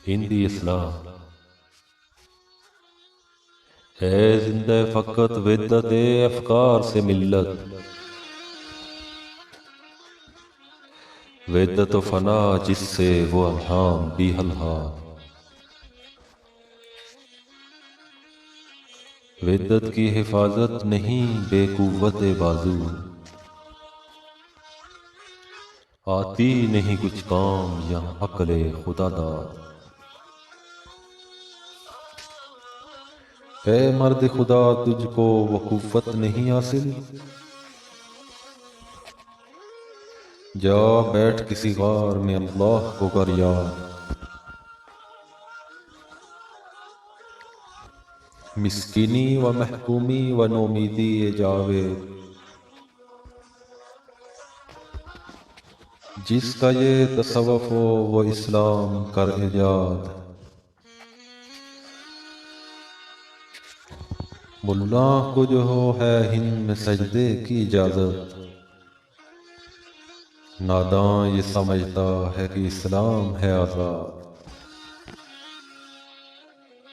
ہندی اسلام ہے زندہ فقط ودت افکار سے ملت، ودت و فنا جس سے وہ ابہام بھی حلحال، ودت کی حفاظت نہیں بے قوت بازو، آتی نہیں کچھ کام یہاں عقل خدا داد۔ اے مرد خدا تجھ کو وہ قوت نہیں حاصل، جا بیٹھ کسی غار میں اللہ کو کر یاد، مسکینی و محکومی و نومیدی جاوید، جس کا یہ تصوف ہو وہ اسلام کر ایجاد، ملا کو جو ہو ہے ہند میں سجدے کی اجازت، ناداں یہ سمجھتا ہے کہ اسلام ہے آزاد۔